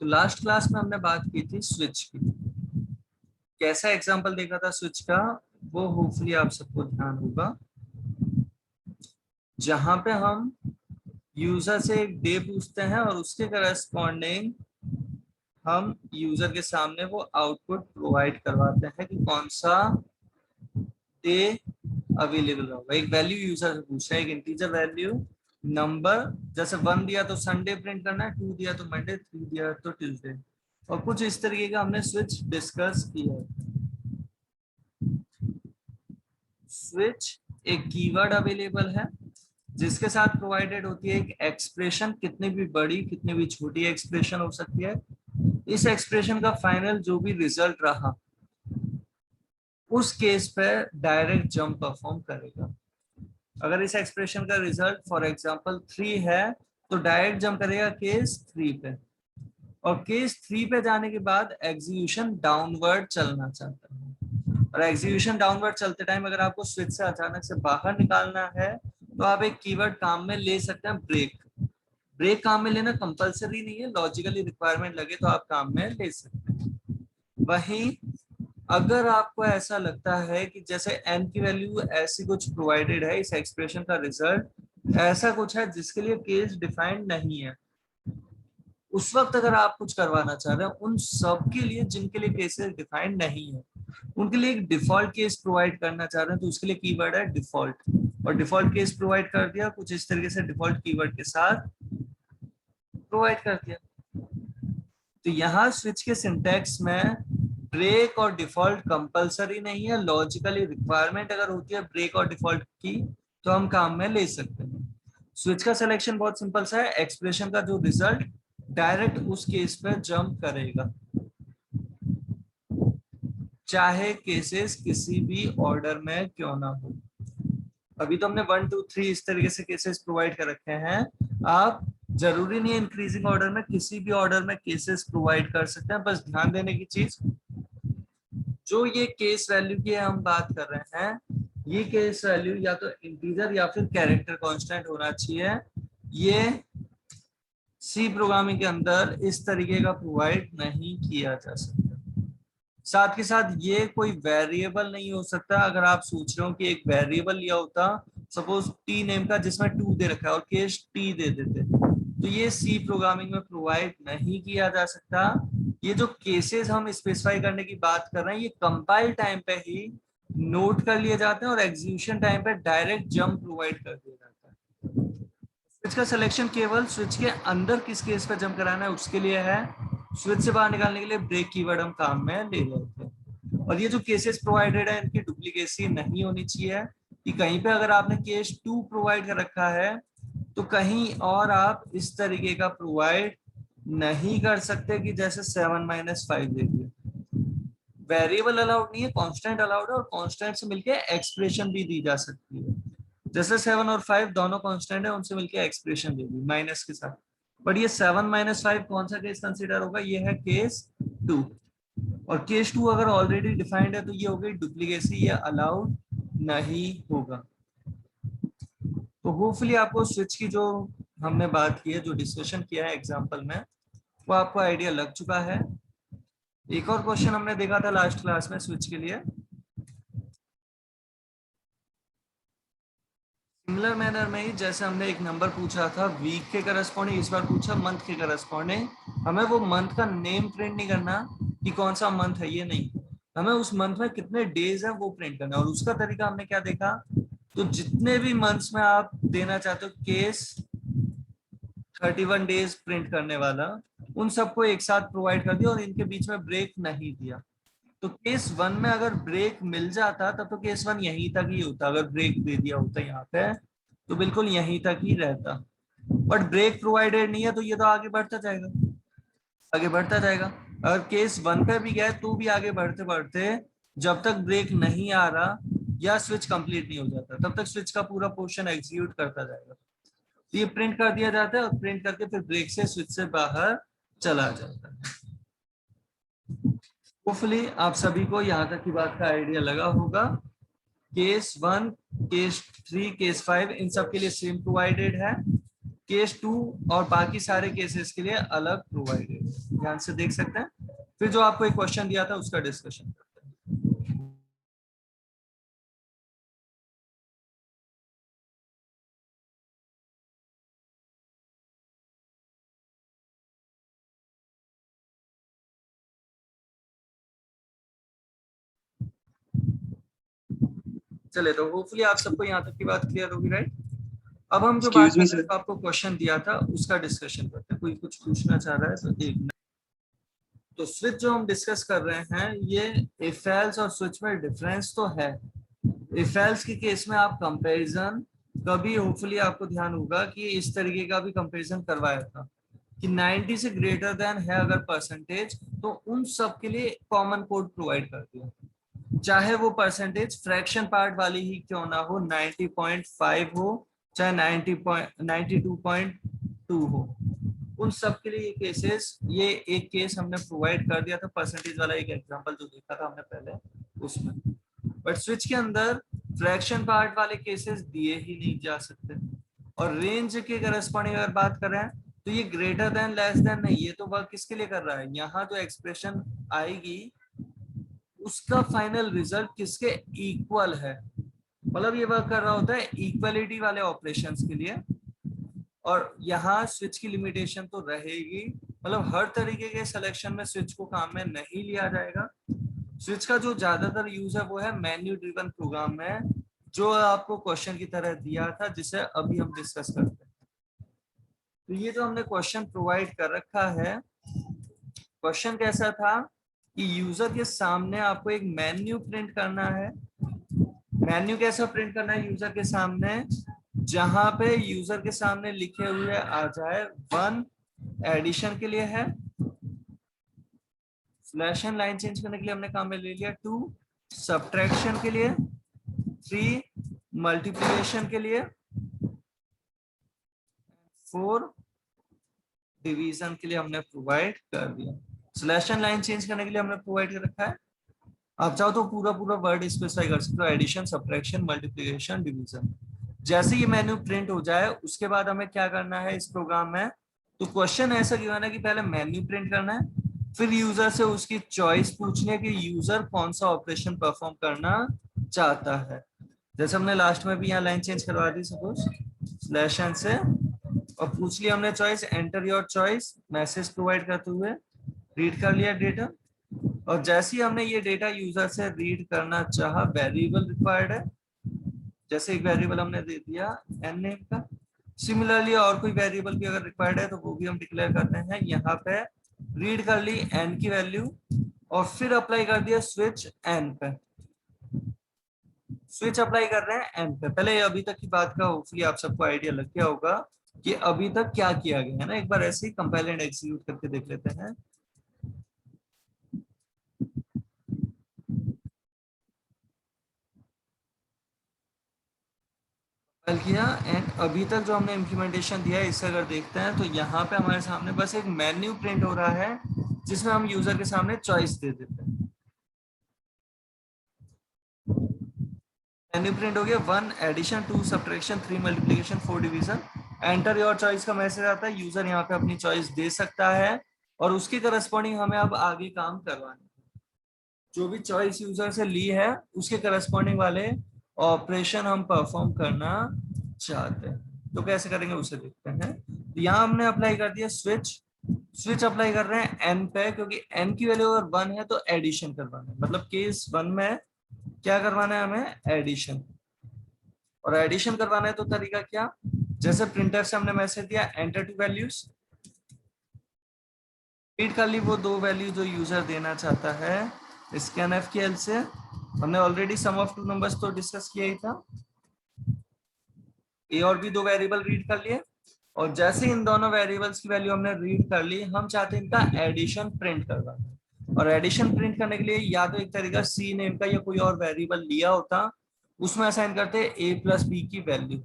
तो last class में हमने बात की थी स्विच की। कैसा एग्जांपल देखा था स्विच का, वो होपफुली आप सबको ध्यान होगा, जहां पे हम यूजर से एक डे पूछते हैं और उसके करस्पॉन्डिंग हम यूजर के सामने वो आउटपुट प्रोवाइड करवाते हैं कि कौन सा डे अवेलेबल होगा। एक वैल्यू यूजर से पूछा है, एक इंटीजर वैल्यू नंबर, जैसे 1 दिया तो संडे प्रिंट करना है, 2 दिया तो मंडे, 3 दिया तो ट्यूसडे, और कुछ इस तरीके का हमने स्विच डिस्कस किया है। स्विच एक कीवर्ड अवेलेबल है जिसके साथ प्रोवाइडेड होती है एक एक्सप्रेशन, कितनी भी बड़ी कितनी भी छोटी एक्सप्रेशन हो सकती है। इस एक्सप्रेशन का फाइनल जो भी रिजल्ट रहा उस केस पे डायरेक्ट जंप परफॉर्म करेगा। अगर इस एक्सप्रेशन का रिजल्ट फॉर एग्जांपल 3 है तो डायरेक्ट जंप करेगा केस 3 पे, और केस 3 पे जाने के बाद एग्जीक्यूशन डाउनवर्ड चलना चाहता है। और एग्जीक्यूशन डाउनवर्ड चलते टाइम अगर आपको स्विच से अचानक से बाहर निकालना है तो आप एक कीवर्ड काम में ले सकते हैं, ब्रेक। ब्रेक काम में लेना कंपलसरी नहीं है, लॉजिकली रिक्वायरमेंट लगे तो आप काम में ले सकते हैं। वहीं अगर आपको ऐसा लगता है कि जैसे n की वैल्यू ऐसी कुछ प्रोवाइडेड है, इस एक्सप्रेशन का रिजल्ट ऐसा कुछ है जिसके लिए केस डिफाइंड नहीं है, उस वक्त अगर आप कुछ करवाना चाह रहे हैं उन सब के लिए जिनके लिए केसेस डिफाइंड नहीं है, उनके लिए एक डिफॉल्ट केस प्रोवाइड करना चाह रहे हैं, तो उसके लिए कीवर्ड है डिफॉल्ट। और डिफॉल्ट केस प्रोवाइड कर दिया कुछ इस तरीके से, डिफॉल्ट कीवर्ड के साथ प्रोवाइड कर दिया। तो यहाँ स्विच के सिंटैक्स में ब्रेक और डिफॉल्ट कंपलसरी नहीं है, लॉजिकली रिक्वायरमेंट अगर होती है ब्रेक और डिफॉल्ट की तो हम काम में ले सकते हैं। स्विच का सिलेक्शन बहुत सिंपल सा है, एक्सप्रेशन का जो रिजल्ट डायरेक्ट उस केस पे जंप करेगा, चाहे केसेस किसी भी ऑर्डर में क्यों ना हो। अभी तो हमने 1 2 3 इस तरीके से केसेस प्रोवाइड कर रखे हैं, आप जरूरी नहीं है इंक्रीजिंग ऑर्डर में, किसी भी ऑर्डर में केसेस प्रोवाइड कर सकते हैं। बस ध्यान देने की चीज, जो ये केस वैल्यू की हम बात कर रहे हैं, ये केस वैल्यू या तो इंटीजर या फिर कैरेक्टर कांस्टेंट होना चाहिए। ये सी प्रोग्रामिंग के अंदर इस तरीके का प्रोवाइड नहीं किया जा सकता। साथ के साथ ये कोई वेरिएबल नहीं हो सकता। अगर आप सोच रहे हो कि एक वेरिएबल लिया होता, सपोज टी नेम का, जिसमें 2 दे रखा है और केस टी दे देते, तो ये सी प्रोग्रामिंग में प्रोवाइड नहीं किया जा सकता। ये जो केसेस हम स्पेसिफाई करने की बात कर रहे हैं, ये कंपाइल टाइम पे ही नोट कर लिए जाते हैं और एग्जीक्यूशन टाइम पे डायरेक्ट जंप प्रोवाइड कर दिया जाता है। स्विच का सिलेक्शन केवल स्विच के अंदर किस केस पे जंप कराना है उसके लिए है। स्विच से बाहर निकालने के लिए ब्रेक कीवर्ड हम काम में ले लेते हैं। और ये जो केसेस प्रोवाइडेड है इनकी डुप्लीकेसी नहीं होनी चाहिए, कि कहीं पे अगर आपने केस 2 प्रोवाइड कर रखा है तो कहीं और आप इस तरीके का प्रोवाइड नहीं कर सकते कि जैसे 7-5 दे दिए। वेरिएबल अलाउड नहीं है, कांस्टेंट अलाउड है, और कांस्टेंट से मिलके एक्सप्रेशन भी दी जा सकती है। जैसे 7 और 5 दोनों कांस्टेंट है, उनसे मिलके एक्सप्रेशन दे दी माइनस के साथ। बट ये 7-5 कौन सा केस कंसीडर होगा, ये है केस 2। और केस 2 अगर ऑलरेडी डिफाइंड है तो ये हो गई डुप्लीकेसी, ये अलाउड नहीं होगा। तो होपफुली आपको स्विच की जो हमने बात की है, जो डिस्कशन किया है एग्जांपल में, वो आपको आइडिया लग चुका है। एक और क्वेश्चन हमने देखा था लास्ट क्लास में स्विच के लिए, सिमिलर मैनर में ही जैसे हमने एक नंबर पूछा था वीक के करस्पॉन्डिंग, इस बार पूछा मंथ के करस्पॉन्डिंग। हमें वो मंथ का नेम प्रिंट नहीं करना कि कौन सा मंथ है, ये नहीं, हमें उस मंथ में कितने डेज है वो प्रिंट करना है। और उसका तरीका हमने क्या देखा, तो जितने भी मंथ्स में आप देना चाहते हो केस 31 डेज प्रिंट करने वाला, उन सबको एक साथ प्रोवाइड कर दिया और इनके बीच में ब्रेक नहीं दिया। तो केस 1 में अगर ब्रेक मिल जाता तब तो केस 1 यहीं तक ही होता, अगर ब्रेक दे दिया होता यहाँ पे तो बिल्कुल यहीं तक ही रहता। बट ब्रेक प्रोवाइडेड नहीं है तो ये तो आगे बढ़ता जाएगा, आगे बढ़ता जाएगा। अगर केस 1 पे भी गए तो भी आगे बढ़ते बढ़ते जब तक ब्रेक नहीं आ रहा या स्विच कंप्लीट नहीं हो जाता तब तक स्विच का पूरा पोर्शन एग्जीक्यूट करता जाएगा। तो ये प्रिंट कर दिया जाता है और प्रिंट करके फिर ब्रेक से स्विच से बाहर चला जाता है। होपफुली आप सभी को यहाँ तक की बात का आइडिया लगा होगा। केस 1, केस 3, केस 5 इन सब के लिए सेम प्रोवाइडेड है, केस 2 और बाकी सारे केसेस के लिए अलग प्रोवाइडेड है। ध्यान से देख सकते हैं, फिर जो आपको एक क्वेश्चन दिया था उसका डिस्कशन करते हैं। चले तो होपफुली आप सबको यहाँ तक की बात क्लियर होगी, राइट। अब हम जो बात एक्सक्यूज मी कर रहे सर। हैं, आपको क्वेश्चन दिया था उसका डिस्कशन करते हैं। कोई कुछ पूछना चाह रहा है तो एक मिनट। तो स्विच जो हम डिस्कस कर रहे हैं, ये इफ एल्स और स्विच में डिफरेंस तो है। इफ एल्स के केस में आप कंपैरिजन कभी, होपफुली आपको ध्यान होगा कि इस तरीके का भी कंपैरिजन करवाया था कि 90 से ग्रेटर देन है अगर परसेंटेज, तो उन सब के लिए कॉमन कोड प्रोवाइड कर दिया, चाहे वो परसेंटेज फ्रैक्शन पार्ट वाली ही क्यों ना हो, 90.5 हो चाहे 92.2 हो, उन सब के लिए ये केसेस, ये एक केस हमने प्रोवाइड कर दिया था परसेंटेज वाला, एक एग्जांपल जो देखा था हमने पहले उसमें। बट स्विच के अंदर फ्रैक्शन पार्ट वाले केसेस दिए ही नहीं जा सकते। और रेंज के करस्पॉन्डिंग अगर बात करें तो ये ग्रेटर देन लेस देन नहीं, ये तो वर्क किसके लिए कर रहा है, यहाँ जो एक्सप्रेशन आएगी उसका फाइनल रिजल्ट किसके इक्वल है, मतलब ये वर्क कर रहा होता है इक्वलिटी वाले ऑपरेशंस के लिए। और यहाँ स्विच की लिमिटेशन तो रहेगी, मतलब हर तरीके के सिलेक्शन में स्विच को काम में नहीं लिया जाएगा। स्विच का जो ज्यादातर यूज है वो है मेन्यू ड्रिवन प्रोग्राम में, जो आपको क्वेश्चन की तरह दिया था, जिसे अभी हम डिस्कस करते हैं। तो ये जो हमने क्वेश्चन प्रोवाइड कर रखा है, क्वेश्चन कैसा था कि यूजर के सामने आपको एक मेन्यू प्रिंट करना है। मेन्यू कैसा प्रिंट करना है यूजर के सामने, जहां पे यूजर के सामने लिखे हुए आ जाए 1 एडिशन के लिए है, स्लैश एंड लाइन चेंज करने के लिए हमने काम में ले लिया, 2 सब्ट्रैक्शन के लिए, 3 मल्टीप्लिकेशन के लिए, 4 डिवीजन के लिए हमने प्रोवाइड कर दिया। स्लैश एंड लाइन चेंज करने के लिए हमने प्रोवाइड कर रखा है, आप चाहो तो पूरा पूरा वर्ड स्पेसिफाई कर सकते हो, एडिशन सब्ट्रैक्शन मल्टीप्लिकेशन डिवीजन। जैसे ये मेन्यू प्रिंट हो जाए उसके बाद हमें क्या करना है इस प्रोग्राम में, तो क्वेश्चन ऐसा गिवन है कि पहले मेन्यू प्रिंट करना है, फिर यूजर से उसकी चॉइस पूछनी है कि यूजर कौन सा ऑपरेशन परफॉर्म करना चाहता है। जैसे हमने लास्ट में भी यहाँ लाइन चेंज करवा दी सपोज स्लैश एन से, और पूछ लिया हमने choice, enter your choice, message provide करते हुए रीड कर लिया डेटा। और जैसे ही हमने ये डेटा यूजर से रीड करना चाहा, वेरिएबल रिक्वायर्ड है, जैसे एक वेरिएबल हमने दे दिया एन नेम का, सिमिलरली और कोई वेरिएबल भी अगर रिक्वायर्ड है तो वो भी हम डिक्लेयर करते हैं। यहाँ पे रीड कर ली एन की वैल्यू और फिर अप्लाई कर दिया स्विच एन पे, स्विच अप्लाई कर रहे हैं एन पे। पहले अभी तक की बात का होपफुली आप सबको आइडिया लग गया होगा कि अभी तक क्या किया गया है ना। एक बार ऐसे ही कंपाइल एंड एग्जीक्यूट करके देख लेते हैं। किया एंड अभी तक जो हमने इम्प्लीमेंटेशन दिया है इससे अगर देखते हैं तो यहाँ पे हमारे सामने बस एक मेन्यू प्रिंट हो रहा है जिसमें हम यूजर के सामने चॉइस दे देते हैं। मेन्यू प्रिंट हो गया 1 addition, 2 subtraction, 3 multiplication, 4 division. Enter your choice का मैसेज आता है, यूजर यहाँ पे अपनी चॉइस दे सकता है और उसके करस्पॉन्डिंग हमें अब आगे काम करवाना है। जो भी चॉइस यूजर से ली है उसके करस्पॉन्डिंग वाले ऑपरेशन हम परफॉर्म करना चाहते हैं, तो कैसे करेंगे उसे देखते हैं। तो यहाँ हमने अप्लाई कर दिया स्विच, स्विच अप्लाई कर रहे हैं एन पे, क्योंकि एन की वैल्यू अगर 1 है तो एडिशन करवाना है, मतलब केस 1 में क्या करवाना है हमें, एडिशन। और एडिशन करवाना है तो तरीका क्या, जैसे प्रिंटर से हमने मैसेज दिया एंटर टू वैल्यूज, रीड कर ली वो 2 वैल्यू जो यूजर देना चाहता है, स्कैनएफ की हेल्प से। हमने ऑलरेडी सम ऑफ 2 नंबर्स तो डिस्कस किया ही था, ए और बी 2 वेरिएबल रीड कर लिए। और जैसे इन दोनों वेरिएबल्स की वैल्यू हमने रीड कर ली, हम चाहते हैं इनका एडिशन प्रिंट करवाना। और एडिशन प्रिंट करने के लिए या तो एक तरीका सी नेम का या कोई और वेरिएबल लिया होता, उसमें असाइन करते ए प्लस बी की वैल्यू,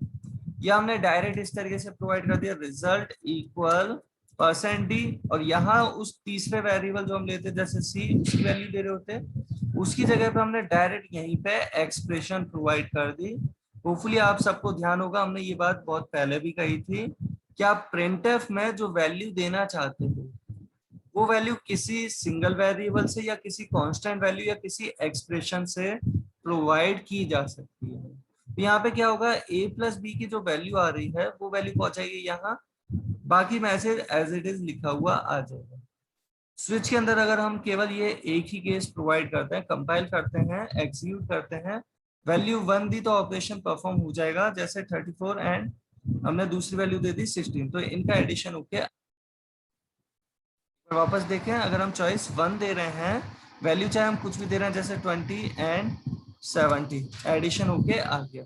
या हमने डायरेक्ट इस तरीके से प्रोवाइड कर दिया रिजल्ट इक्वल परसेंट डी, और यहाँ उस तीसरे वेरिएबल जो हम लेते जैसे सी उसकी वैल्यू दे रहे होते, उसकी जगह पे हमने डायरेक्ट यहीं पे एक्सप्रेशन प्रोवाइड कर दी। होपफुली आप सबको ध्यान होगा, हमने ये बात बहुत पहले भी कही थी कि आप प्रिंटफ में जो वैल्यू देना चाहते थे वो वो वैल्यू किसी सिंगल वेरिएबल से या किसी कांस्टेंट वैल्यू या किसी एक्सप्रेशन से प्रोवाइड की जा सकती है। तो यहाँ पे क्या होगा, a प्लस बी की जो वैल्यू आ रही है वो वैल्यू पहुंचाएगी यहाँ, बाकी मैसेज एज इट इज लिखा हुआ आ जाएगा। स्विच के अंदर अगर हम केवल ये एक ही केस प्रोवाइड करते हैं, कंपाइल करते हैं, एग्जीक्यूट करते हैं, वैल्यू 1 दी तो ऑपरेशन परफॉर्म हो जाएगा, जैसे 34 एंड हमने दूसरी वैल्यू दे दी 16, तो इनका एडिशन होके वापस देखें, अगर हम चॉइस 1 दे रहे हैं, वैल्यू चाहे हम कुछ भी दे रहे हैं जैसे 20 एंड 70, एडिशन होके आ गया।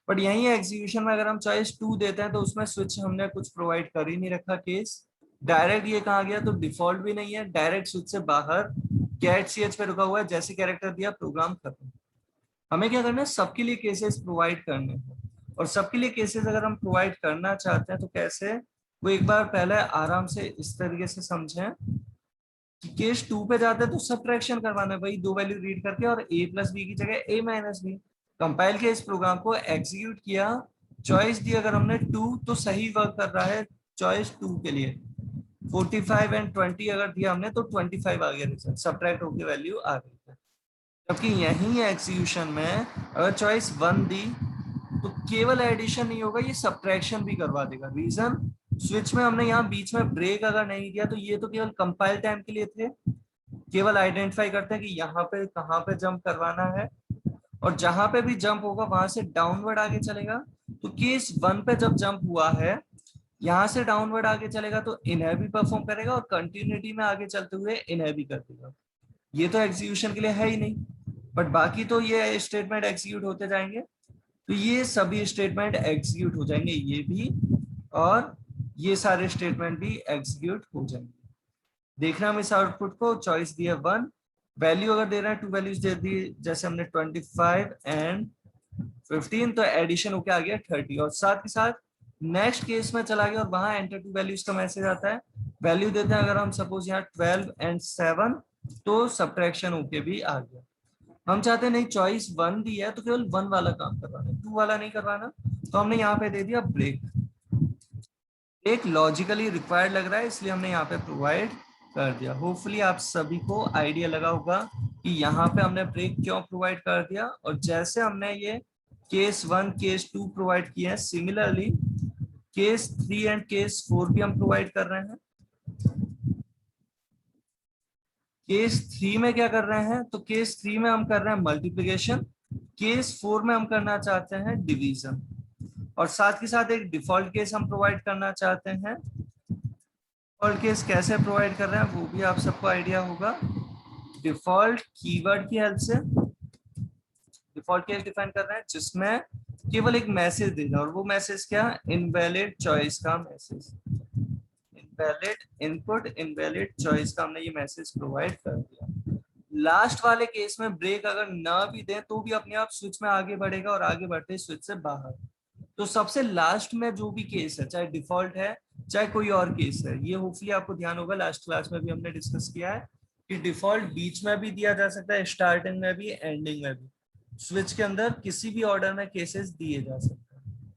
बट यही एग्जीक्यूशन में अगर हम चॉइस 2 देते हैं तो उसमें स्विच हमने कुछ प्रोवाइड कर ही नहीं रखा केस, डायरेक्ट ये कहा गया, तो डिफॉल्ट भी नहीं है, डायरेक्ट स्विच से बाहर कैट ch पे रुका हुआ है, जैसे कैरेक्टर दिया प्रोग्राम खत्म। हमें क्या करना है, सबके लिए केसेस प्रोवाइड करने हैं, और सबके लिए केसेस अगर हम प्रोवाइड करना चाहते हैं तो कैसे, वो एक बार पहले आराम से इस तरीके से समझें कि केस 2 पे जाते हैं तो सब्ट्रैक्शन करवाना है, वही दो वैल्यू रीड करके, और a प्लस बी की जगह a माइनस बी। कंपाइल किया इस प्रोग्राम को, एग्जीक्यूट किया, चॉइस दी अगर हमने 2 तो सही वर्क कर रहा है चॉइस 2 के लिए। 45 एंड 20 अगर दिया हमने तो 25 आ गया रिजल्ट, सब्ट्रैक्ट होकर वैल्यू आ गई है। जबकि यही एग्जीक्यूशन में अगर चॉइस 1 दी तो केवल एडिशन नहीं होगा, ये सब्ट्रैक्शन भी करवा देगा। रीजन, स्विच में हमने यहाँ बीच में ब्रेक अगर नहीं दिया तो ये तो केवल कंपाइल टाइम के लिए थे, केवल आइडेंटिफाई करते हैं कि यहाँ पे कहाँ पे जंप करवाना है, और जहां पे भी जंप होगा वहां से डाउनवर्ड आगे चलेगा। तो केस 1 पे जब जंप हुआ है, यहाँ से डाउनवर्ड आगे चलेगा तो इन्हें भी परफॉर्म करेगा, और कंटिन्यूटी में आगे चलते हुए इन्हें भी कर देगा। ये तो एग्जीक्यूशन के लिए है ही नहीं, बट बाकी तो ये स्टेटमेंट एग्जीक्यूट होते जाएंगे, तो ये सभी स्टेटमेंट एग्जीक्यूट हो जाएंगे, ये भी और ये सारे स्टेटमेंट भी एग्जीक्यूट हो जाएंगे। देखना हम इस आउटपुट को, चॉइस दी है 1, वैल्यू अगर दे रहे हैं 2 वैल्यूज दे दी, जैसे हमने 25 एंड 15, तो एडिशन होके आ गया 30, और साथ ही साथ नेक्स्ट केस में चला गया और वहां एंटर टू वैल्यूज का मैसेज आता है, वैल्यू देते हैं अगर हम सपोज यहाँ 12 एंड 7, तो सब्ट्रैक्शन होके भी आ गया। हम चाहते हैं नहीं, चॉइस 1 दी है तो केवल 1 वाला काम करवाना है, 2 वाला नहीं करवाना, तो हमने यहाँ पे दे दिया ब्रेक। एक लॉजिकली रिक्वायर्ड लग रहा है इसलिए हमने यहाँ पे प्रोवाइड कर दिया। होपफुली आप सभी को आइडिया लगा होगा कि यहाँ पे हमने ब्रेक क्यों प्रोवाइड कर दिया, और जैसे हमने ये केस 1 केस 2 प्रोवाइड किया है, सिमिलरली केस 3 एंड केस 4 भी हम प्रोवाइड कर रहे हैं। केस 3 में क्या कर रहे हैं, तो केस 3 में हम कर रहे हैं मल्टीप्लिकेशन, केस 4 में हम करना चाहते हैं डिवीजन, और साथ ही साथ एक डिफॉल्ट केस हम प्रोवाइड करना चाहते हैं। डिफॉल्ट केस कैसे प्रोवाइड कर रहे हैं वो भी आप सबको आइडिया होगा, डिफॉल्ट कीवर्ड की हेल्प से डिफॉल्ट केस डिफाइन कर रहे हैं जिसमें केवल एक मैसेज देना, और वो मैसेज क्या, इनवैलिड चॉइस का message, invalid input invalid choice का हमने ये मैसेज प्रोवाइड कर दिया। लास्ट वाले केस में ब्रेक अगर ना भी दें तो भी अपने आप स्विच में आगे बढ़ेगा, और आगे बढ़ते स्विच से बाहर। तो सबसे लास्ट में जो भी केस है, चाहे डिफॉल्ट है चाहे कोई और केस है, ये होपफुली आपको ध्यान होगा, लास्ट क्लास में भी हमने डिस्कस किया है कि डिफॉल्ट बीच में भी दिया जा सकता है, स्टार्टिंग में भी, एंडिंग में भी, स्विच के अंदर किसी भी ऑर्डर में केसेस दिए जा सकते हैं।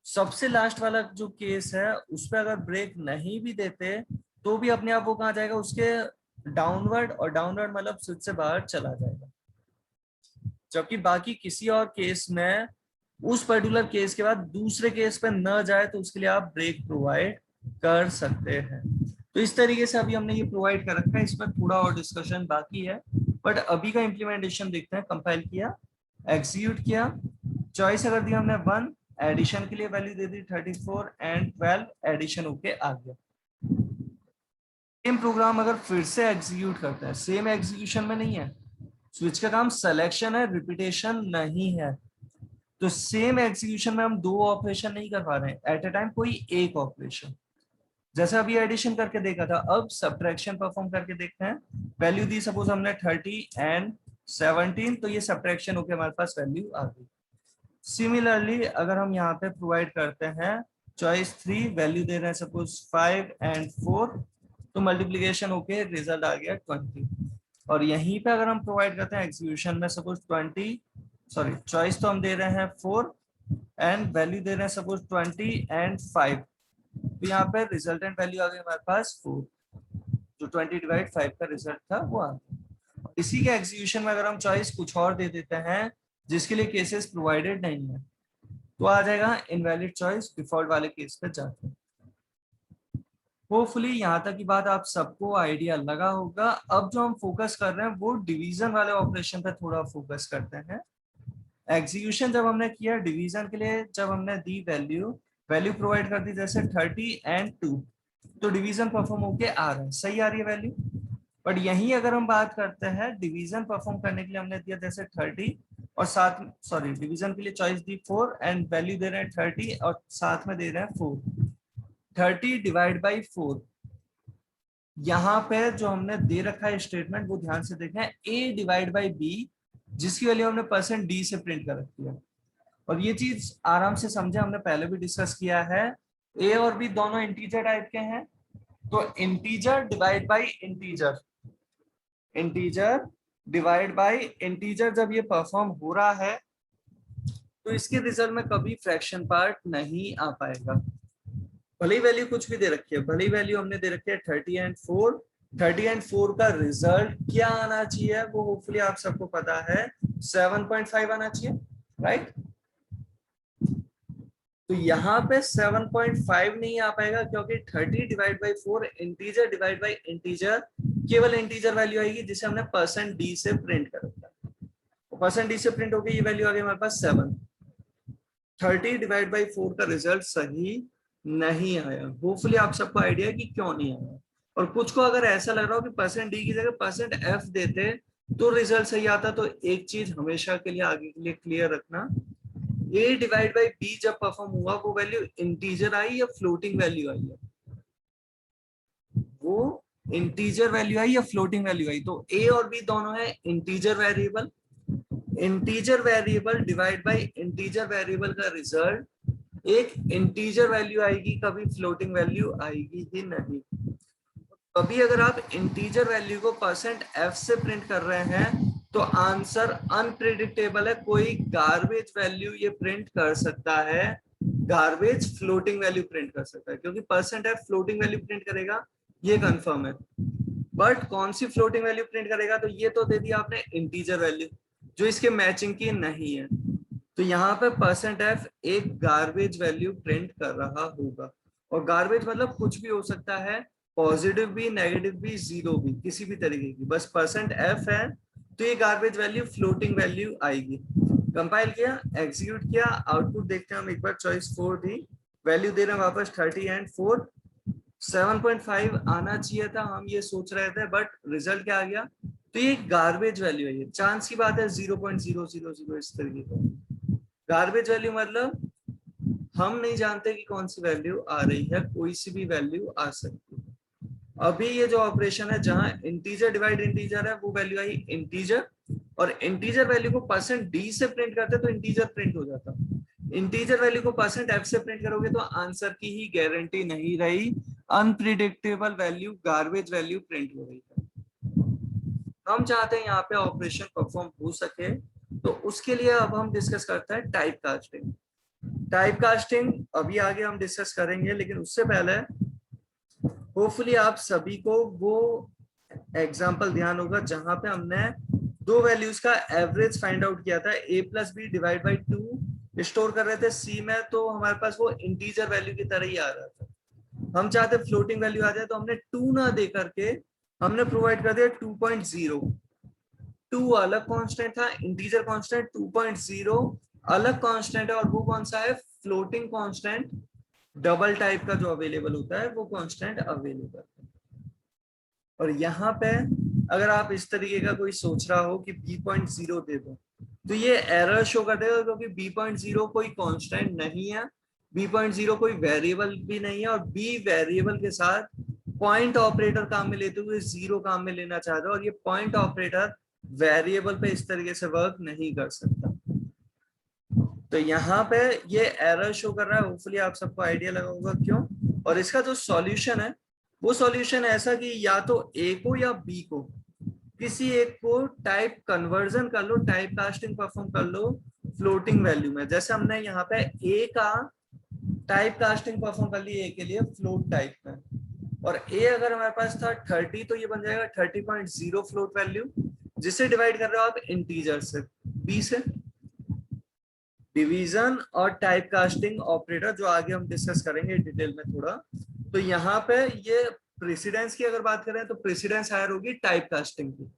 सबसे लास्ट वाला जो केस है उस पर अगर ब्रेक नहीं भी देते तो भी अपने आप वो कहाँ जाएगा, उसके डाउनवर्ड, और डाउनवर्ड मतलब स्विच से बाहर चला जाएगा। जबकि बाकी किसी और केस में उस पर्टिकुलर केस के बाद दूसरे केस पे न जाए तो उसके लिए आप ब्रेक प्रोवाइड कर सकते हैं। तो इस तरीके से अभी हमने ये प्रोवाइड कर रखा है, इसमें थोड़ा और डिस्कशन बाकी है, बट अभी का इम्प्लीमेंटेशन देखते हैं। कंपाइल किया, एग्जीक्यूट किया, चॉइस अगर दिया हमने 1, एडिशन के लिए वैल्यू दे दी 34 एंड 12, एडिशन होके आ गया। सेम प्रोग्राम अगर फिर से एग्जीक्यूट करते हैं, सेम एग्जीक्यूशन में नहीं है, स्विच का काम सिलेक्शन है, रिपीटेशन नहीं है, तो सेम एग्जीक्यूशन में हम 2 ऑपरेशन नहीं करवा रहे हैं एट ए टाइम, कोई एक ऑपरेशन। जैसे अभी एडिशन करके देखा था, अब सब्ट्रैक्शन परफॉर्म करके देखते हैं। वैल्यू दी सपोज हमने 30 एंड 17, तो ये सब्ट्रैक्शन होके हमारे पास वैल्यू आ गई। सिमिलरली अगर हम यहाँ पे प्रोवाइड करते हैं चॉइस 3, वैल्यू दे रहे हैं सपोज 5 एंड 4, तो मल्टीप्लीकेशन होके रिजल्ट आ गया 20। और यहीं पे अगर हम प्रोवाइड करते हैं एग्जीक्यूशन में सपोज 20, सॉरी चॉइस तो हम दे रहे हैं 4 एंड वैल्यू दे रहे हैं सपोज 20 एंड 5, तो यहाँ पे रिजल्टेंट वैल्यू आ गई हमारे पास 4। जो 20/5 का रिजल्ट था वो आता। इसी के एग्जीक्यूशन में अगर हम चॉइस कुछ और दे देते हैं जिसके लिए केसेस प्रोवाइडेड नहीं है तो आ जाएगा इनवैलिड चॉइस, डिफॉल्ट वाले केस पे जाते हैं। होपफुली यहाँ तक की बात आप सबको आइडिया लगा होगा। अब जो हम फोकस कर रहे हैं वो डिवीजन वाले ऑपरेशन पे थोड़ा फोकस करते हैं। एग्जीक्यूशन जब हमने किया डिवीजन के लिए, जब हमने दी वैल्यू प्रोवाइड कर दी जैसे 30 एंड 2, तो डिवीजन परफॉर्म होके आ रहा है, सही आ रही है वैल्यू। बट यही अगर हम बात करते हैं डिवीजन परफॉर्म करने के लिए हमने दिया जैसे 30 और साथ, सॉरी डिवीजन के लिए चॉइस दी 4 एंड वैल्यू दे रहे हैं 30 और साथ में दे रहे हैं 4। 30 डिवाइड बाई 4, यहाँ पे जो हमने दे रखा है स्टेटमेंट वो ध्यान से देखें, a डिवाइड बाई b, जिसकी वैल्यू हमने %d से प्रिंट कर रखी है। और ये चीज आराम से समझे, हमने पहले भी डिस्कस किया है, a और b दोनों इंटीजर टाइप के हैं, तो integer divide by integer, integer divide by integer जब ये परफॉर्म हो रहा है तो इसके रिजल्ट में कभी फ्रैक्शन पार्ट नहीं आ पाएगा। भले ही वैल्यू कुछ भी दे रखी है, भले ही वैल्यू हमने दे रखी है 30 एंड 4, 30 एंड 4 का रिजल्ट क्या आना चाहिए वो होपफुली आप सबको पता है, 7.5 आना चाहिए, राइट। तो यहाँ पे 7.5 नहीं आ पाएगा क्योंकि 30 divide by 4 integer divide by integer, केवल इंटीजर वैल्यू आएगी जिसे हमने %d से प्रिंट कर रखा है। %d से प्रिंट होगी, ये वैल्यू आ गई हमारे पास 7। 30 डिवाइड बाई 4 का रिजल्ट सही नहीं आया। होपफुली आप सबको आइडिया है कि क्यों नहीं आया। और कुछ को अगर ऐसा लग रहा हो कि %d की जगह %f देते तो रिजल्ट सही आता, तो एक चीज हमेशा के लिए आगे के लिए क्लियर रखना, a डिवाइड बाई b जब परफॉर्म हुआ वो वैल्यू इंटीजर आई या फ्लोटिंग वैल्यू आई है, वो इंटीजर वैल्यू आई या फ्लोटिंग वैल्यू आई। तो a और b दोनों है integer variable, integer variable divide by integer variable का रिजल्ट एक इंटीजर वैल्यू आएगी, कभी फ्लोटिंग वैल्यू आएगी ही नहीं। कभी अगर आप इंटीजर वैल्यू को %f से प्रिंट कर रहे हैं तो आंसर अनप्रिडिक्टेबल है, कोई गार्बेज वैल्यू ये प्रिंट कर सकता है, गार्बेज फ्लोटिंग वैल्यू प्रिंट कर सकता है, क्योंकि %f फ्लोटिंग वैल्यू प्रिंट करेगा ये कंफर्म है। बट कौन सी फ्लोटिंग वैल्यू प्रिंट करेगा, तो ये तो दे दिया आपने इंटीजर वैल्यू जो इसके मैचिंग की नहीं है, तो यहाँ पे %f एक गार्बेज वैल्यू प्रिंट कर रहा होगा। और गार्बेज मतलब कुछ भी हो सकता है, पॉजिटिव भी, नेगेटिव भी, जीरो भी, किसी भी तरीके की, बस %f है तो ये गार्बेज वैल्यू फ्लोटिंग वैल्यू आएगी। कंपाइल किया, एग्जीक्यूट किया, आउटपुट देखते हैं हम एक बार। चॉइस 4 दी, वैल्यू दे रहे हैं वापस 30 एंड 4, 7.5 आना चाहिए था, हम ये सोच रहे थे, बट रिजल्ट क्या आ गया, तो ये गार्बेज वैल्यू है। ये चांस की बात है 0.000 इस तरीके का गार्बेज वैल्यू, मतलब हम नहीं जानते कि कौन सी वैल्यू आ रही है, कोई सी भी वैल्यू आ सकती है। अभी ये जो ऑपरेशन है जहां इंटीजर डिवाइड इंटीजर है वो वैल्यू आई इंटीजर, और इंटीजर वैल्यू को %d से प्रिंट करते तो इंटीजर प्रिंट हो जाता, इंटीजर वैल्यू को %f से प्रिंट करोगे तो आंसर की ही गारंटी नहीं रही, unpredictable value, garbage value print हो रही है। हम चाहते हैं यहाँ पे ऑपरेशन परफॉर्म हो सके, तो उसके लिए अब हम डिस्कस करते हैं टाइप कास्टिंग। टाइप कास्टिंग अभी आगे हम डिस्कस करेंगे, लेकिन उससे पहले होपफुली आप सभी को वो एग्जांपल ध्यान होगा जहां पे हमने दो वैल्यूज का एवरेज फाइंड आउट किया था, a plus B divide by 2 store कर रहे थे c में, तो हमारे पास वो इंटीजर वैल्यू की तरह ही आ रहा था। हम चाहते फ्लोटिंग वैल्यू आ जाए, तो हमने 2 ना दे करके हमने प्रोवाइड कर दिया 2.0। 2 अलग कांस्टेंट था, इंटीजर कांस्टेंट, 2.0 अलग कांस्टेंट है, और वो कौन सा है, फ्लोटिंग कांस्टेंट, डबल टाइप का जो अवेलेबल होता है वो कांस्टेंट अवेलेबल है। और यहाँ पे अगर आप इस तरीके का कोई सोच रहा हो कि b.0 दे दो, तो ये एरर शो कर देगा, क्योंकि b.0 कोई कांस्टेंट नहीं है, b.0 कोई वेरिएबल भी नहीं है, और b वेरिएबल के साथ पॉइंट ऑपरेटर काम में लेते हुए जीरो काम में लेना चाहते हो, और ये पॉइंट ऑपरेटर वेरिएबल पे इस तरीके से वर्क नहीं कर सकता। तो यहाँ पे ये एरर शो कर रहा है, होपफुली आप सबको आइडिया लगा होगा क्यों। और इसका जो सॉल्यूशन है वो सॉल्यूशन ऐसा कि या तो ए को या बी को, किसी एक को टाइप कन्वर्जन कर लो, टाइप कास्टिंग परफॉर्म कर लो फ्लोटिंग वैल्यू में। जैसे हमने यहाँ पे ए का टाइप कास्टिंग परफॉर्म कर ली ए के लिए फ्लोट टाइप में, और ए अगर हमारे पास था 30 तो ये बन जाएगा 30.0 फ्लोट वैल्यू, जिसे डिवाइड कर रहे हो आप इंटीजर से, बी से। डिवीजन और टाइप कास्टिंग ऑपरेटर जो आगे हम डिस्कस करेंगे डिटेल में थोड़ा। तो यहाँ पे ये प्रेसिडेंस की अगर बात करें तो प्रेसिडेंस हायर होगी टाइप कास्टिंग की।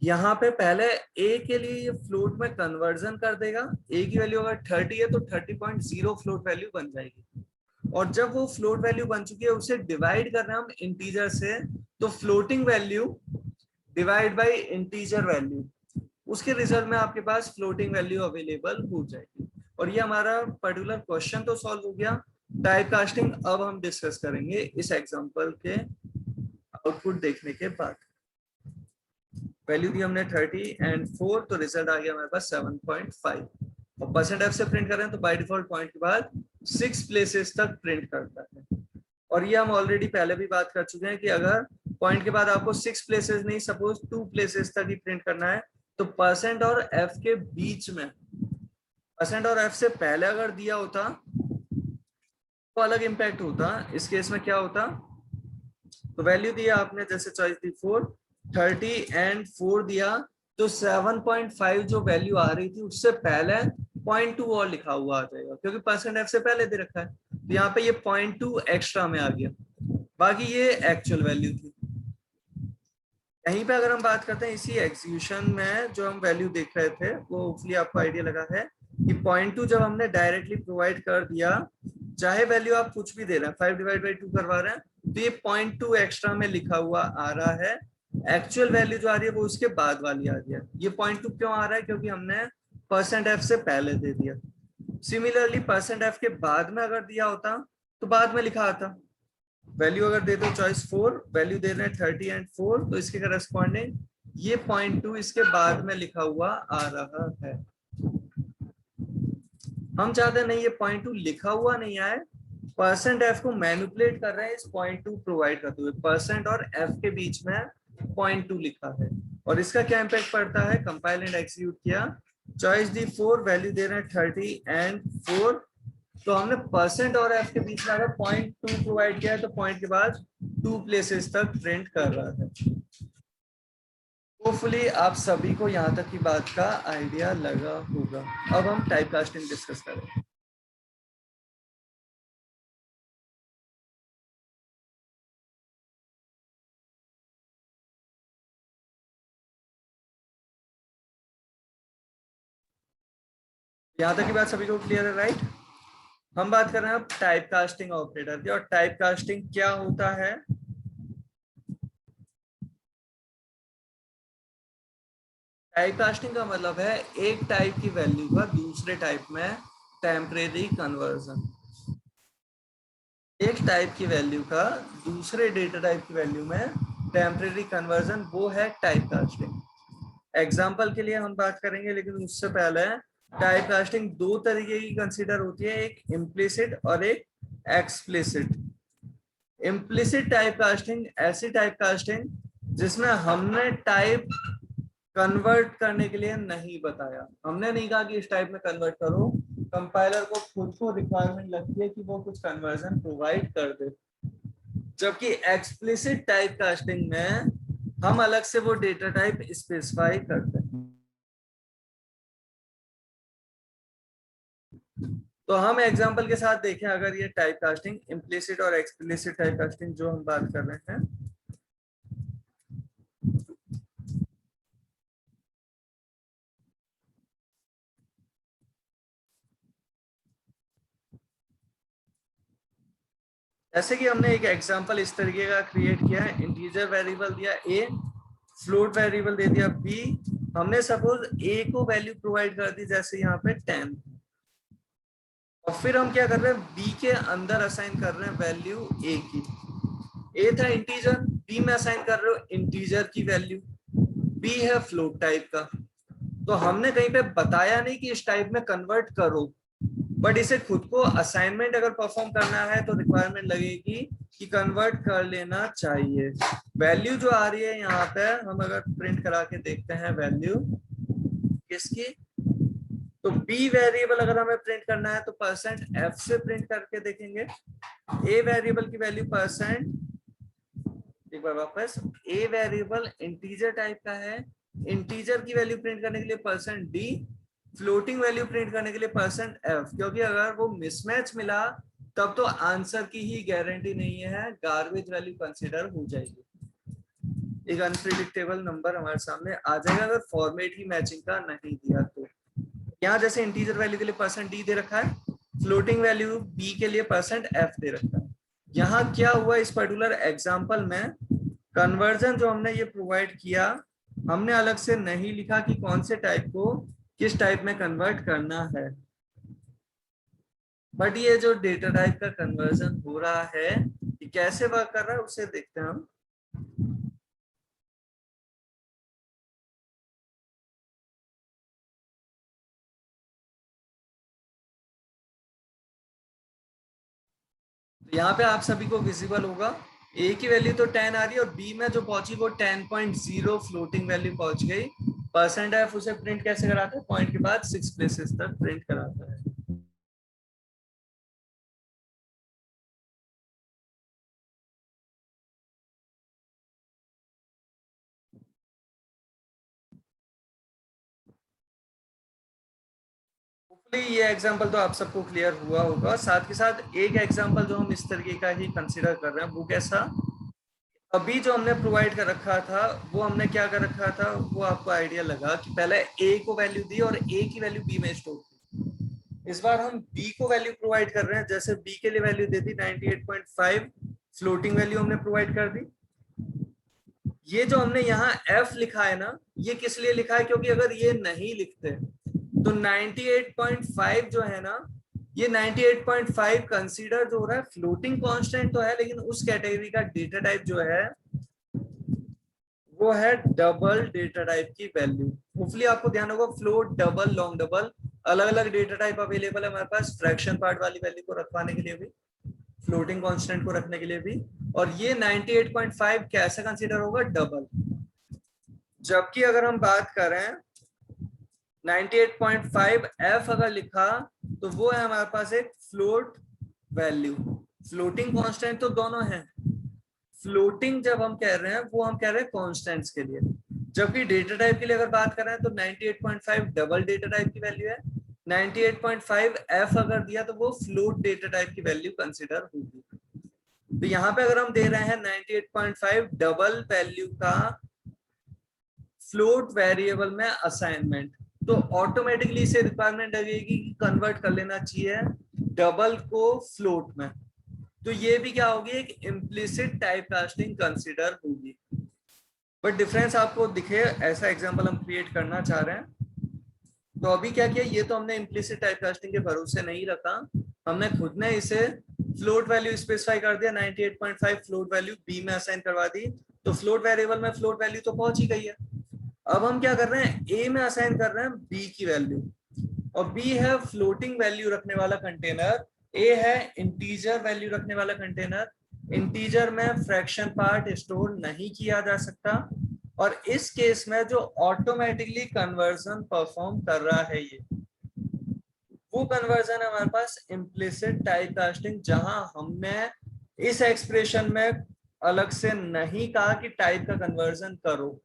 यहाँ पे पहले ए के लिए ये फ्लोट में कन्वर्जन कर देगा, ए की वैल्यू अगर 30 है तो 30.0 फ्लोट वैल्यू बन जाएगी। और जब वो फ्लोट वैल्यू बन चुकी है उसे डिवाइड कर रहे हैं हम इंटीजर से, तो floating value divide by integer value, उसके रिजल्ट में आपके पास फ्लोटिंग वैल्यू अवेलेबल हो जाएगी। और ये हमारा पर्टिकुलर क्वेश्चन तो सॉल्व हो गया। टाइप कास्टिंग अब हम डिस्कस करेंगे इस एग्जांपल के आउटपुट देखने के बाद। वैल्यू दी हमने 30 एंड 4, तो रिजल्ट आ गया हमारे पास 7.5। और परसेंट एफ से प्रिंट कर रहे हैं तो बाय डिफॉल्ट पॉइंट के बाद 6 प्लेसेस तक प्रिंट करता है। और ये हम ऑलरेडी पहले भी बात कर चुके हैं कि अगर पॉइंट के बाद आपको 6 प्लेसेस नहीं, सपोज 2 प्लेसेस तक ही प्रिंट करना है, तो परसेंट और एफ के बीच में, परसेंट और एफ से पहले अगर दिया होता तो अलग इंपैक्ट होता। इस केस में क्या होता, तो वैल्यू दिया आपने, जैसे चॉइस दी 4, 30 एंड 4 दिया, तो 7.5 जो वैल्यू आ रही थी उससे पहले 0.2 और लिखा हुआ आ जाएगा, क्योंकि परसेंट एफ से पहले दे रखा है। तो यहाँ पे ये 0.2 एक्स्ट्रा में आ गया, बाकी ये एक्चुअल वैल्यू थी। यहीं पे अगर हम बात करते हैं इसी एग्जीक्यूशन में जो हम वैल्यू देख रहे थे, वो होपफुली आपको आइडिया लगा है कि 0.2 जब हमने डायरेक्टली प्रोवाइड कर दिया, चाहे वैल्यू आप कुछ भी दे रहे हैं, 5/2 करवा रहे हैं, तो ये 0.2 एक्स्ट्रा में लिखा हुआ आ रहा है। एक्चुअल वैल्यू जो आ रही है वो उसके बाद वाली आ रही है। ये 0.2 क्यों आ रहा है, क्योंकि हमने परसेंट एफ से पहले दे दिया। सिमिलरली परसेंट एफ के बाद में अगर दिया होता तो बाद में लिखा आता। वैल्यू अगर दे दो चॉइस 4, वैल्यू दे रहे हैं 30 एंड 4, तो इसके करस्पॉन्डिंग ये 0.2 इसके बाद में लिखा हुआ आ रहा है। हम चाहते नहीं ये 0.2 लिखा हुआ नहीं आए, परसेंट एफ को मैनिपुलेट कर रहे हैं इस 0.2 प्रोवाइड करते हुए। परसेंट और एफ के बीच में 0.2 लिखा है, और इसका क्या इम्पैक्ट पड़ता है, कंपाइल एंड एग्जीक्यूट किया, चॉइस दी 4, वैल्यू दे रहे हैं 30 एंड 4, तो हमने परसेंट और एफ के बीच में अगर 0.2 प्रोवाइड किया है तो पॉइंट के बाद 2 प्लेसेस तक प्रिंट कर रहा है। होपफुली आप सभी को यहाँ तक की बात का आइडिया लगा होगा। अब हम टाइप कास्टिंग डिस्कस करें। यहाँ तक की बात सभी को क्लियर है, राइट? हम बात कर रहे हैं अब टाइप कास्टिंग ऑपरेटर की। और टाइप कास्टिंग क्या होता है, टाइप कास्टिंग का मतलब है एक टाइप की वैल्यू का दूसरे टाइप में टेम्परेरी कन्वर्जन। एक टाइप की वैल्यू का दूसरे डेटा टाइप की वैल्यू में टेम्परेरी कन्वर्जन, वो है टाइप कास्टिंग। एग्जाम्पल के लिए हम बात करेंगे, लेकिन उससे पहले टाइप कास्टिंग दो तरीके की कंसीडर होती है, एक इम्प्लिसिट और एक एक्सप्लिसिट। इम्प्लिसिट टाइप कास्टिंग ऐसी टाइप कास्टिंग जिसमें हमने टाइप कन्वर्ट करने के लिए नहीं बताया, हमने नहीं कहा कि इस टाइप में कन्वर्ट करो, कंपाइलर को खुद को रिक्वायरमेंट लगती है कि वो कुछ कन्वर्जन प्रोवाइड कर दे। जबकि एक्सप्लिसिट टाइप कास्टिंग में हम अलग से वो डेटा टाइप स्पेसिफाई करते हैं। तो हम एग्जांपल के साथ देखें, अगर ये टाइप कास्टिंग इम्प्लिसिट और एक्सप्लिसिट टाइप कास्टिंग जो हम बात कर रहे हैं, जैसे कि हमने एक एग्जांपल इस तरीके का क्रिएट किया है, इंटीजर वेरिएबल दिया a, फ्लोट वेरिएबल दे दिया b, हमने सपोज a को वैल्यू प्रोवाइड कर दी जैसे यहाँ पे 10, और फिर हम क्या कर रहे हैं, b के अंदर असाइन कर रहे हैं वैल्यू a की। a था इंटीजर, b में असाइन कर रहे हो इंटीजर की वैल्यू, b है फ्लोट टाइप का। तो हमने कहीं पे बताया नहीं कि इस टाइप में कन्वर्ट करो, बट इसे खुद को असाइनमेंट अगर परफॉर्म करना है तो रिक्वायरमेंट लगेगी कि कन्वर्ट कर लेना चाहिए। वैल्यू जो आ रही है यहाँ पे, हम अगर प्रिंट करा के देखते हैं वैल्यू किसकी, तो बी वेरिएबल अगर हमें प्रिंट करना है तो परसेंट एफ से प्रिंट करके देखेंगे। ए वेरिएबल की वैल्यू परसेंट, एक बार वापस, ए वेरिएबल इंटीजर टाइप का है, इंटीजर की वैल्यू प्रिंट करने के लिए percent D, floating value print करने के लिए परसेंट एफ, क्योंकि अगर वो मिसमैच मिला तब तो आंसर की ही गारंटी नहीं है, गार्बेज वैल्यू कंसीडर हो जाएगी। एक अनप्रिडिक्टेबल नंबर हमारे सामने आ जाएगा अगर फॉर्मेट ही मैचिंग का नहीं दिया तो। यहाँ जैसे इंटीजर वैल्यू के लिए परसेंट डी दे रखा है, फ्लोटिंग वैल्यू बी के लिए परसेंट एफ दे रखा है। यहाँ क्या हुआ इस पर्टिकुलर एग्जाम्पल में, कन्वर्जन जो हमने ये प्रोवाइड किया, हमने अलग से नहीं लिखा कि कौन से टाइप को किस टाइप में कन्वर्ट करना है, बट ये जो डेटा टाइप का कन्वर्जन हो रहा है ये कैसे वर्क कर रहा है उसे देखते हैं हम। तो यहाँ पे आप सभी को विजिबल होगा, ए की वैल्यू तो 10 आ रही है और बी में जो पहुंची वो 10.0 फ्लोटिंग वैल्यू पहुंच गई। परसेंट एफ उसे प्रिंट कैसे कराता है, पॉइंट के बाद 6 प्लेसेस तक प्रिंट कराता है। ये एग्जांपल तो आप सबको क्लियर हुआ होगा। साथ के साथ एक एग्जांपल जो हम इस तरीके का ही कंसीडर कर रहे हैं वो कैसा, अभी जो हमने प्रोवाइड कर रखा था वो हमने क्या कर रखा था, वो आपको आइडिया लगा कि पहले ए को वैल्यू दी और ए की वैल्यू बी में स्टोर की। इस बार हम बी को वैल्यू प्रोवाइड कर रहे हैं, जैसे बी के लिए वैल्यू देती 98.5, फ्लोटिंग वैल्यू हमने प्रोवाइड कर दी। ये जो हमने यहाँ एफ लिखा है ना, ये किस लिए लिखा है, क्योंकि अगर ये नहीं लिखते तो 98.5 जो है ना, ये 98.5 कंसीडर जो हो रहा है फ्लोटिंग कांस्टेंट तो है, लेकिन उस कैटेगरी का डेटा टाइप जो है वो है डबल डेटा टाइप की वैल्यू। होपफुली आपको ध्यान होगा, फ्लोट, डबल, लॉन्ग डबल, अलग अलग डेटा टाइप अवेलेबल है हमारे पास, फ्रैक्शन पार्ट वाली वैल्यू को रखवाने के लिए भी, फ्लोटिंग कांस्टेंट को रखने के लिए भी। और ये 98.5 कैसे कंसीडर होगा, डबल। जबकि अगर हम बात करें 98.5 एफ अगर लिखा तो वो है हमारे पास एक फ्लोट वैल्यू, फ्लोटिंग कांस्टेंट तो दोनों हैं, फ्लोटिंग जब हम कह रहे हैं वो हम कह रहे हैं कांस्टेंट्स के लिए, जबकि डेटा टाइप के लिए अगर बात कर रहे हैं तो 98.5 डबल डेटा टाइप की वैल्यू है, 98.5 एफ अगर दिया तो वो फ्लोट डेटा टाइप की वैल्यू कंसीडर होगी। तो यहाँ पे अगर हम दे रहे हैं 98.5 डबल वैल्यू का फ्लोट वेरिएबल में असाइनमेंट, तो ऑटोमेटिकली इसे रिक्वायरमेंट लगेगी कि कन्वर्ट कर लेना चाहिए डबल को फ्लोट में। तो ये भी क्या होगी, एक इम्प्लिसिट टाइप कास्टिंग कंसीडर होगी। बट डिफरेंस आपको दिखे, ऐसा एग्जांपल हम क्रिएट करना चाह रहे हैं। तो अभी क्या किया, ये तो हमने इम्प्लिसिट टाइप कास्टिंग के भरोसे नहीं रखा, हमने खुद ने इसे फ्लोट वैल्यू स्पेसिफाई कर दिया, 98.5 फ्लोट वैल्यू बी में असाइन करवा दी, तो फ्लोट वेरिएबल में फ्लोट वैल्यू तो पहुंच ही गई है। अब हम क्या कर रहे हैं, ए में असाइन कर रहे हैं बी की वैल्यू, और बी है फ्लोटिंग वैल्यू रखने वाला कंटेनर, ए है इंटीजर वैल्यू रखने वाला कंटेनर। इंटीजर में फ्रैक्शन पार्ट स्टोर नहीं किया जा सकता, और इस केस में जो ऑटोमेटिकली कन्वर्जन परफॉर्म कर रहा है ये वो कन्वर्जन है हमारे पास इम्प्लिसिट टाइप कास्टिंग, जहां हमने इस एक्सप्रेशन में अलग से नहीं कहा कि टाइप का कन्वर्जन करो,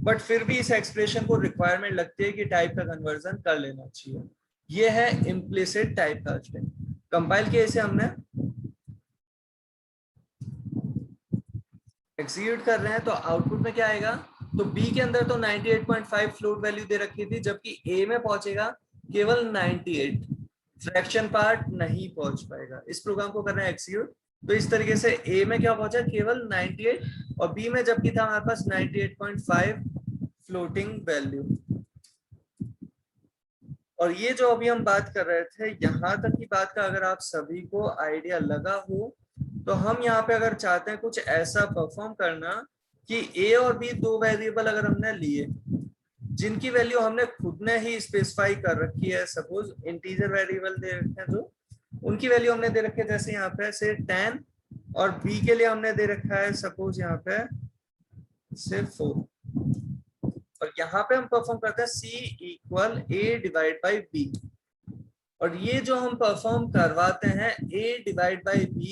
बट फिर भी इस एक्सप्रेशन को रिक्वायरमेंट लगती है कि टाइप का कन्वर्जन कर लेना चाहिए। ये है इम्प्लिसिट टाइप कास्टिंग। कंपाइल किया इसे हमने, एग्जीक्यूट कर रहे हैं, तो आउटपुट में क्या आएगा, तो बी के अंदर तो 98.5 फ्लोट वैल्यू दे रखी थी, जबकि ए में पहुंचेगा केवल 98, फ्रैक्शन पार्ट नहीं पहुंच पाएगा। इस प्रोग्राम को कर रहे हैं एग्जीक्यूट, तो इस तरीके से ए में क्या पहुंचा, केवल 98, और बी में जबकि था हमारे पास 98.5 फ्लोटिंग वैल्यू। और ये जो अभी हम बात कर रहे थे, यहां तक की बात का अगर आप सभी को आइडिया लगा हो, तो हम यहाँ पे अगर चाहते हैं कुछ ऐसा परफॉर्म करना कि ए और बी दो वेरिएबल अगर हमने लिए जिनकी वैल्यू हमने खुद ने ही स्पेसिफाई कर रखी है, सपोज इंटीजर वेरिएबल दे रखे हैं, तो उनकी वैल्यू हमने दे रखी है, जैसे यहाँ पे से 10, और बी के लिए हमने दे रखा है सपोज यहाँ पे से 4, और और यहाँ पे हम परफॉर्म करते हैं C equal A divide by B। और ये जो हम परफॉर्म करवाते हैं A डिवाइड बाई B,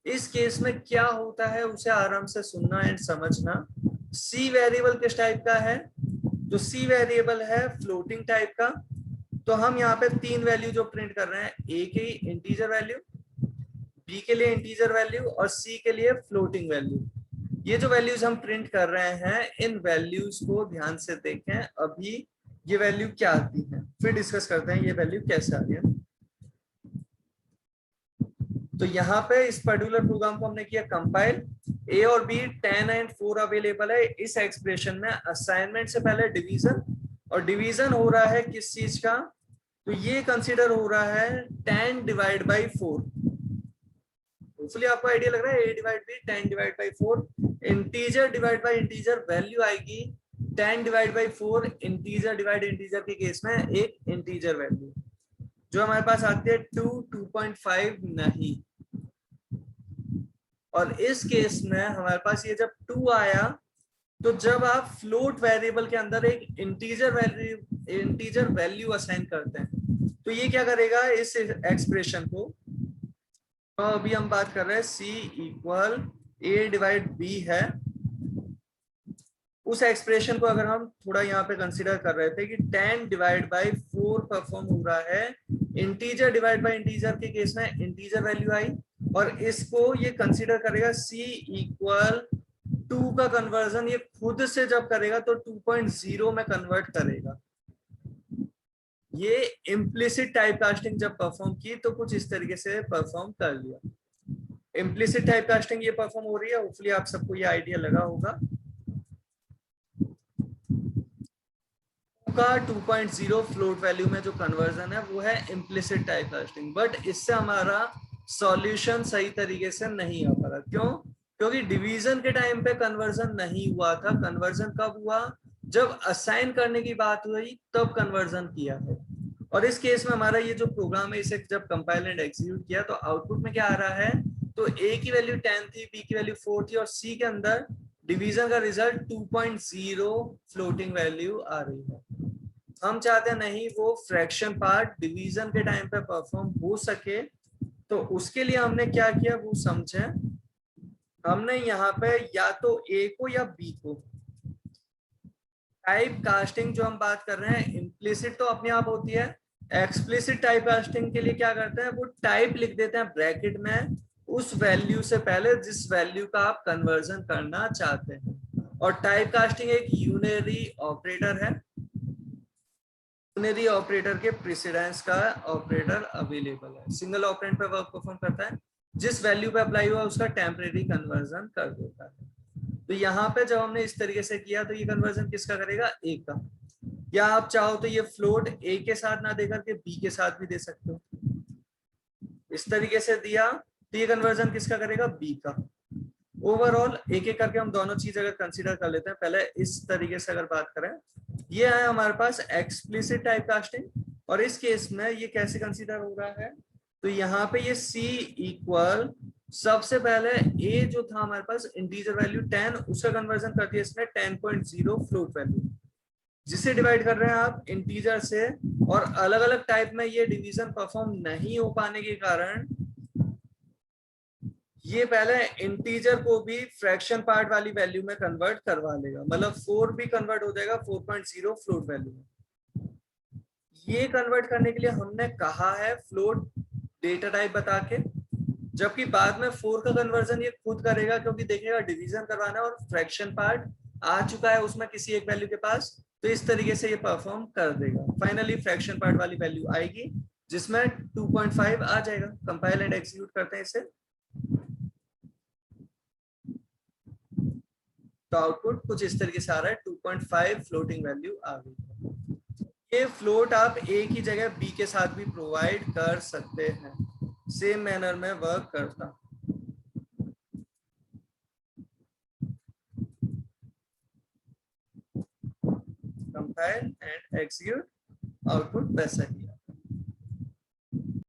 इस केस में क्या होता है उसे आराम से सुनना एंड समझना। C वेरिएबल किस टाइप का है? तो C वेरिएबल है फ्लोटिंग टाइप का। तो हम यहाँ पे तीन वैल्यू जो प्रिंट कर रहे हैं, A के इंटीजर वैल्यू, B के लिए इंटीजर वैल्यू और C के लिए फ्लोटिंग वैल्यू। ये जो वैल्यूज हम प्रिंट कर रहे हैं, इन वैल्यूज को ध्यान से देखें। अभी ये वैल्यू क्या आती है, फिर डिस्कस करते हैं ये वैल्यू कैसे आ रही है। तो यहाँ पे इस पर्टिकुलर प्रोग्राम को हमने किया कंपाइल। A और B 10 एंड 4 अवेलेबल है इस एक्सप्रेशन में। असाइनमेंट से पहले डिवीजन, और डिवीजन हो रहा है किस चीज का? तो ये कंसीडर हो रहा है 10 डिवाइड बाई 4। होपफुली आपको आइडिया लग रहा है। A divide B 10 divide by 4, integer divide by integer value आएगी 10 divide by 4। Integer divide integer के केस में एक इंटीजर वैल्यू जो हमारे पास आती है 2, 2.5 नहीं। और इस केस में हमारे पास ये जब 2 आया, तो जब आप फ्लोट वेरिएबल के अंदर एक इंटीजर वैल्यू असाइन करते हैं, तो ये क्या करेगा इस एक्सप्रेशन को। तो अभी हम बात कर रहे हैं C equal A divide B है। उस एक्सप्रेशन को अगर हम थोड़ा यहाँ पे कंसीडर कर रहे थे कि 10 डिवाइड बाई 4 परफॉर्म हो रहा है, इंटीजर डिवाइड बाई इंटीजर के केस में इंटीजर वैल्यू आई, और इसको ये कंसीडर करेगा C इक्वल 2 का कन्वर्जन ये खुद से जब करेगा तो 2.0 में कन्वर्ट करेगा। ये इम्प्लिसिट टाइप कास्टिंग जब परफॉर्म की तो कुछ इस तरीके से परफॉर्म कर लिया। इम्प्लिसिट टाइप कास्टिंग ये परफॉर्म हो रही है, होपफुली आप सबको ये आइडिया लगा होगा। का 2.0 फ्लोट वैल्यू में जो कन्वर्जन है वो है इम्प्लिसिट टाइप कास्टिंग। बट इससे हमारा सॉल्यूशन सही तरीके से नहीं आ पा रहा। क्यों? क्योंकि डिवीजन के टाइम पे कन्वर्जन नहीं हुआ था। कन्वर्जन कब हुआ? जब असाइन करने की बात हुई तब कन्वर्जन किया है। और इस केस में हमारा ये जो प्रोग्राम है, इसे जब कंपाइल एंड एग्जीक्यूट किया तो आउटपुट में क्या आ रहा है? तो A की वैल्यू 10 थी, B की वैल्यू 4 थी, और C के अंदर डिवीजन का रिजल्ट 2.0 फ्लोटिंग वैल्यू आ रही है। हम चाहते हैं नहीं वो फ्रैक्शन पार्ट डिवीजन के टाइम पे परफॉर्म हो सके, तो उसके लिए हमने क्या किया वो समझे। हमने यहाँ पे या तो A को या B को, टाइप कास्टिंग जो हम बात कर रहे हैं इम्प्लिसिट तो अपने आप होती है। एक्सप्लिसिट टाइप कास्टिंग के लिए क्या करते हैं, वो टाइप लिख देते हैं ब्रैकेट में उस वैल्यू से पहले जिस वैल्यू का आप कन्वर्जन करना चाहते हैं। और टाइप कास्टिंग एक यूनरी ऑपरेटर है। यूनरी ऑपरेटर के प्रेसिडेंस का ऑपरेटर अवेलेबल है। सिंगल ऑपरेंड पे वर्क परफॉर्म करता है, जिस वैल्यू पे अप्लाई हुआ उसका टेम्परेरी कन्वर्जन कर देता है। तो यहाँ पे जब हमने इस तरीके से किया तो ये कन्वर्जन किसका करेगा? A का। या आप चाहो तो ये फ्लोट A के साथ ना देकर के B के साथ भी दे सकते हो। इस तरीके से दिया तो ये कन्वर्जन किसका करेगा? B का। ओवरऑल एक एक करके हम दोनों चीज अगर कंसीडर कर लेते हैं, पहले इस तरीके से अगर बात करें, ये है हमारे पास एक्सप्लिसिट टाइप कास्टिंग। और इस केस में ये कैसे कंसीडर हो रहा है? तो यहाँ पे ये C इक्वल सबसे पहले A जो था हमारे पास इंटीजर वैल्यू 10, उसका कन्वर्जन कर दिया इसने 10.0 फ्लोट वैल्यू, जिसे डिवाइड कर रहे हैं आप इंटीजर से। और अलग अलग टाइप में ये डिवीजन परफॉर्म नहीं हो पाने के कारण ये पहले इंटीजर को भी फ्रैक्शन पार्ट वाली वैल्यू में कन्वर्ट करवा लेगा, मतलब 4 भी कन्वर्ट हो जाएगा 4.0 फ्लोट वैल्यू में। ये कन्वर्ट करने के लिए हमने कहा है फ्लोट डेटा टाइप बता के, जबकि बाद में 4 का कन्वर्जन ये खुद करेगा क्योंकि देखेगा डिवीजन करवाना है और फ्रैक्शन पार्ट आ चुका है उसमें किसी एक वैल्यू के पास, तो इस तरीके से ये परफॉर्म कर देगा। फाइनली फ्रैक्शन पार्ट वाली वैल्यू आएगी जिसमें 2.5 आ जाएगा। कंपाइल एंड एग्जीक्यूट करते हैं इसे, तो आउटपुट कुछ इस तरीके से आ रहा है 2.5 फ्लोटिंग वैल्यू आ गई। ये फ्लोट आप A की जगह B के साथ भी प्रोवाइड कर सकते हैं, सेम मैनर में वर्क करता। कंपाइल एंड एग्जीक्यूट, आउटपुट वैसा ही है।